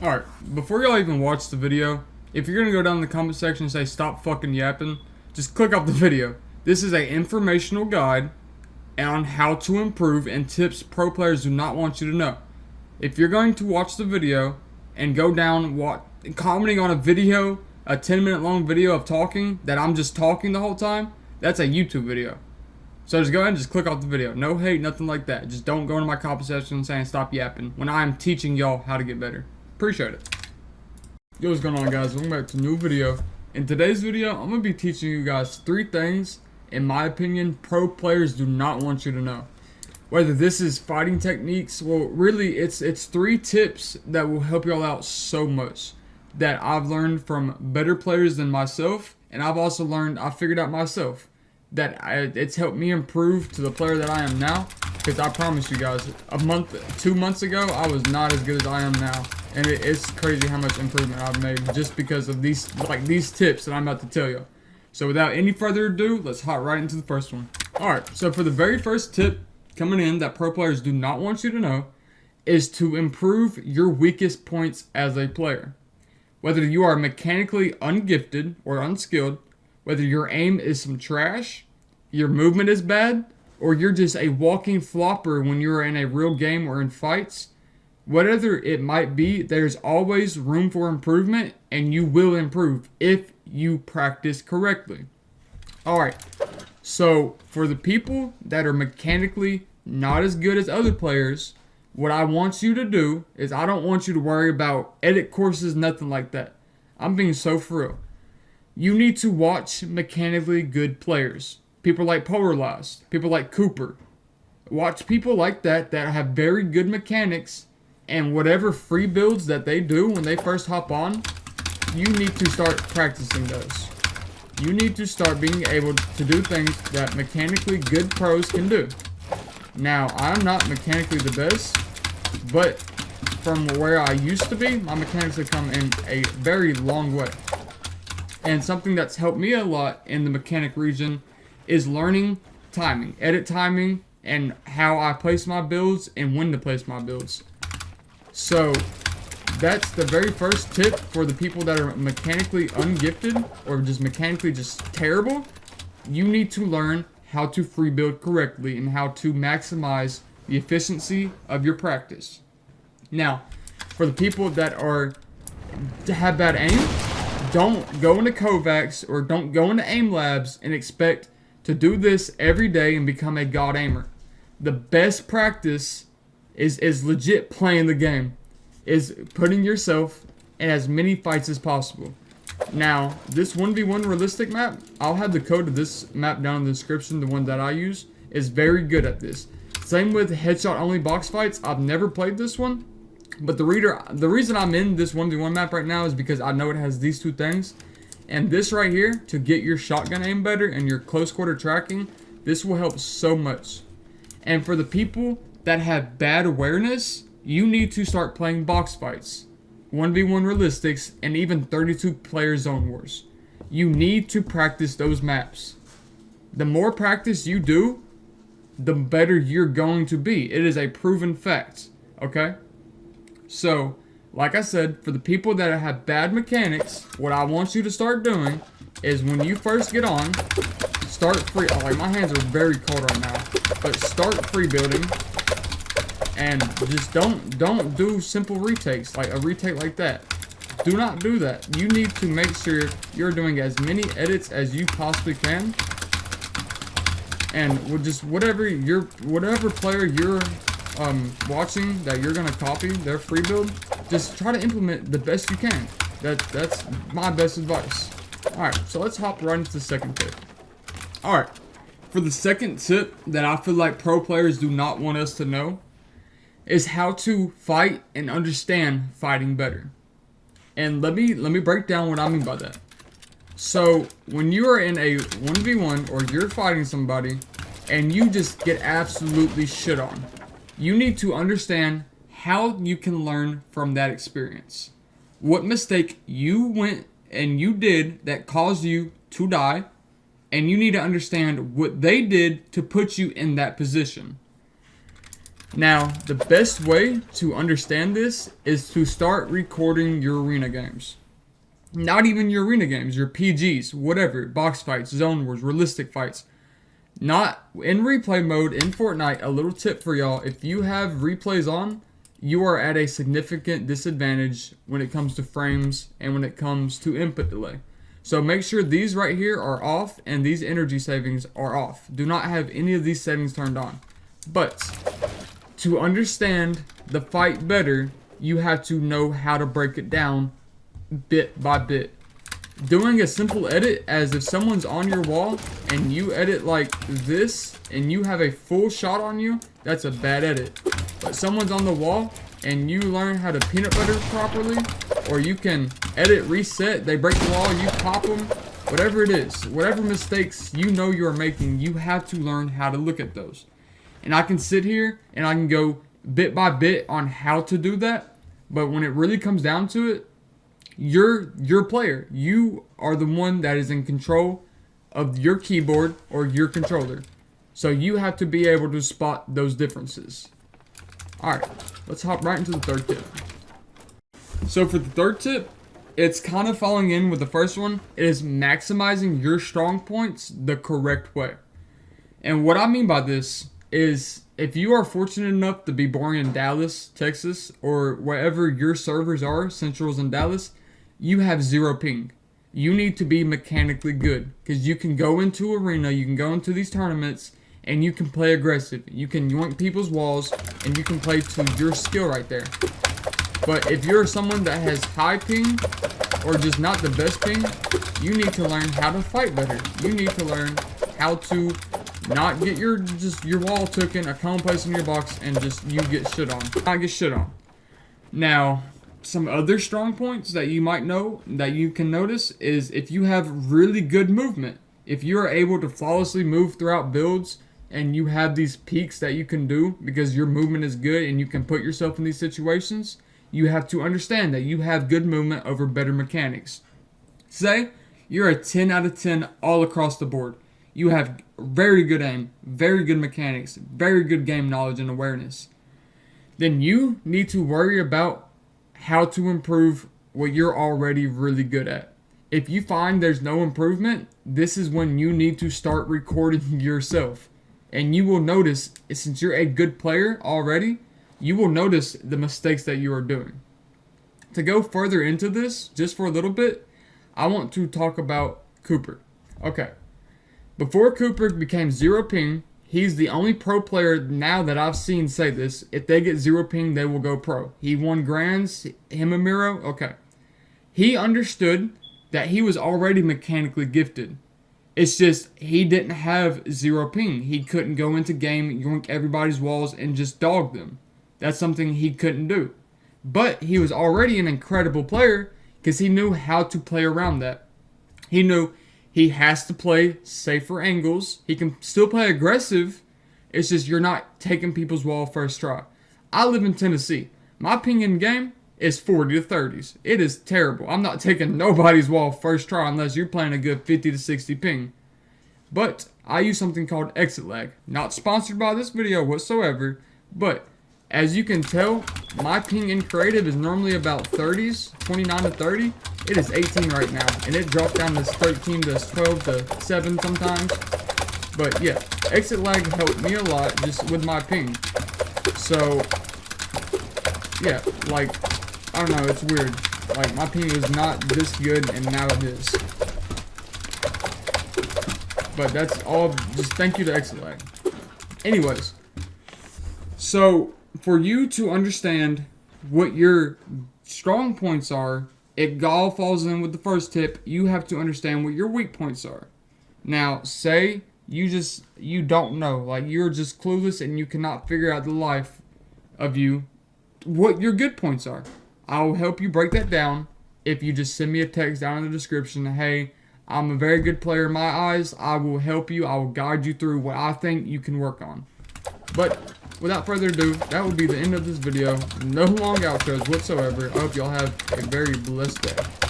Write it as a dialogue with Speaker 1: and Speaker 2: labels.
Speaker 1: Alright, before y'all even watch the video, if you're gonna go down in the comment section and say stop fucking yapping, just click off the video. This is a informational guide on how to improve and tips pro players do not want you to know. If you're going to watch the video and go down commenting on a video, a 10-minute long video of talking, that I'm just talking the whole time, that's a YouTube video. So just go ahead and just click off the video. No hate, nothing like that. Just don't go into my comment section saying stop yapping when I am teaching y'all how to get better. Appreciate it. Yo, what's going on, guys? Welcome back to a new video. In today's video, I'm going to be teaching you guys 3 things, in my opinion, pro players do not want you to know. Whether this is fighting techniques, well, really, it's 3 tips that will help y'all out so much that I've learned from better players than myself, and I figured out myself that it's helped me improve to the player that I am now. Because I promise you guys, 2 months ago, I was not as good as I am now. And it's crazy how much improvement I've made just because of these tips that I'm about to tell you. So without any further ado, let's hop right into the first one. Alright, so for the very first tip coming in that pro players do not want you to know is to improve your weakest points as a player. Whether you are mechanically ungifted or unskilled, whether your aim is some trash, your movement is bad, or you're just a walking flopper when you're in a real game or in fights, whatever it might be, there's always room for improvement, and you will improve if you practice correctly. Alright, so for the people that are mechanically not as good as other players, what I want you to do is I don't want you to worry about edit courses, nothing like that. I'm being so for real. You need to watch mechanically good players. People like Polarlast, people like Cooper. Watch people like that have very good mechanics, and whatever free builds that they do when they first hop on, you need to start practicing those. You need to start being able to do things that mechanically good pros can do. Now, I'm not mechanically the best, but from where I used to be, my mechanics have come in a very long way. And something that's helped me a lot in the mechanic region is learning timing, edit timing, and how I place my builds and when to place my builds. So that's the very first tip for the people that are mechanically ungifted or just mechanically just terrible. You need to learn how to free build correctly and how to maximize the efficiency of your practice. Now, for the people that have bad aim, don't go into Kovacs or don't go into aim labs and expect to do this every day and become a god aimer. The best practice is legit playing the game, is putting yourself in as many fights as possible. Now, this 1v1 realistic map, I'll have the code of this map down in the description. The one that I use is very good at this. Same with headshot only box fights. I've never played this one, but the reason I'm in this 1v1 map right now is because I know it has these 2 things. And this right here, to get your shotgun aim better and your close quarter tracking, this will help so much. And for the people that have bad awareness, you need to start playing box fights, 1v1 realistics, and even 32 player zone wars. You need to practice those maps. The more practice you do, the better you're going to be. It is a proven fact, okay? So, like I said, for the people that have bad mechanics, what I want you to start doing is when you first get on, start free. Oh, like my hands are very cold right now. But start free building, and just don't do simple retakes, like a retake like that. Do not do that. You need to make sure you're doing as many edits as you possibly can, and with just whatever player you're watching that you're gonna copy their free build, just try to implement the best you can. That's my best advice. Alright, so let's hop right into the second tip. Alright, for the second tip that I feel like pro players do not want us to know is how to fight and understand fighting better. And let me break down what I mean by that. So when you are in a 1v1 or you're fighting somebody and you just get absolutely shit on, you need to understand how you can learn from that experience. What mistake you went and you did that caused you to die, and you need to understand what they did to put you in that position. Now, the best way to understand this is to start recording your arena games. Not even your arena games, your PGs, whatever, box fights, zone wars, realistic fights. Not in replay mode in Fortnite. A little tip for y'all, if you have replays on, you are at a significant disadvantage when it comes to frames and when it comes to input delay. So make sure these right here are off and these energy savings are off. Do not have any of these settings turned on. But to understand the fight better, you have to know how to break it down bit by bit. Doing a simple edit, as if someone's on your wall and you edit like this and you have a full shot on you, that's a bad edit. But someone's on the wall and you learn how to peanut butter properly, or you can edit, reset, they break the wall, you pop them, whatever it is, whatever mistakes you know you're making, you have to learn how to look at those. And I can sit here and I can go bit by bit on how to do that, but when it really comes down to it, you're your player. You are the one that is in control of your keyboard or your controller. So you have to be able to spot those differences. Alright, let's hop right into the third tip. So for the third tip, it's kind of falling in with the first one. It is maximizing your strong points the correct way. And what I mean by this is, if you are fortunate enough to be born in Dallas, Texas, or wherever your servers are, Central's in Dallas, you have 0 ping. You need to be mechanically good, because you can go into arena, you can go into these tournaments, and you can play aggressive. You can yoink people's walls, and you can play to your skill right there. But if you're someone that has high ping, or just not the best ping, you need to learn how to fight better. You need to learn how to not get your wall taken, a common place in your box, and just you get shit on. Not get shit on. Now, some other strong points that you might know, that you can notice, is if you have really good movement. If you are able to flawlessly move throughout builds, and you have these peaks that you can do because your movement is good and you can put yourself in these situations, you have to understand that you have good movement over better mechanics. Say you're a 10 out of 10 all across the board. You have very good aim, very good mechanics, very good game knowledge and awareness. Then you need to worry about how to improve what you're already really good at. If you find there's no improvement, this is when you need to start recording yourself. And you will notice, since you're a good player already, you will notice the mistakes that you are doing. To go further into this, just for a little bit, I want to talk about Cooper. Okay. Before Cooper became 0 ping, he's the only pro player now that I've seen say this. If they get 0 ping, they will go pro. He won grands, him and Miro. Okay. He understood that he was already mechanically gifted. It's just he didn't have 0 ping. He couldn't go into game, yoink everybody's walls, and just dog them. That's something he couldn't do. But he was already an incredible player because he knew how to play around that. He knew he has to play safer angles. He can still play aggressive. It's just you're not taking people's wall first try. I live in Tennessee. My ping in game is 40 to 30s. It is terrible. I'm not taking nobody's wall first try unless you're playing a good 50 to 60 ping. But I use something called exit lag. Not sponsored by this video whatsoever, but as you can tell, my ping in creative is normally about 30s, 29 to 30. It is 18 right now, and it dropped down to 13 to 12 to 7 sometimes. But yeah, exit lag helped me a lot just with my ping. So yeah, like, I don't know, it's weird. Like, my ping was not this good, and now it is. But that's all, just thank you to exit lag. Anyways, so for you to understand what your strong points are, it all falls in with the first tip. You have to understand what your weak points are. Now, say you don't know, like you're just clueless and you cannot figure out the life of you what your good points are. I'll help you break that down if you just send me a text down in the description. Hey, I'm a very good player in my eyes. I will help you. I will guide you through what I think you can work on. But without further ado, that will be the end of this video. No long outros whatsoever. I hope y'all have a very blessed day.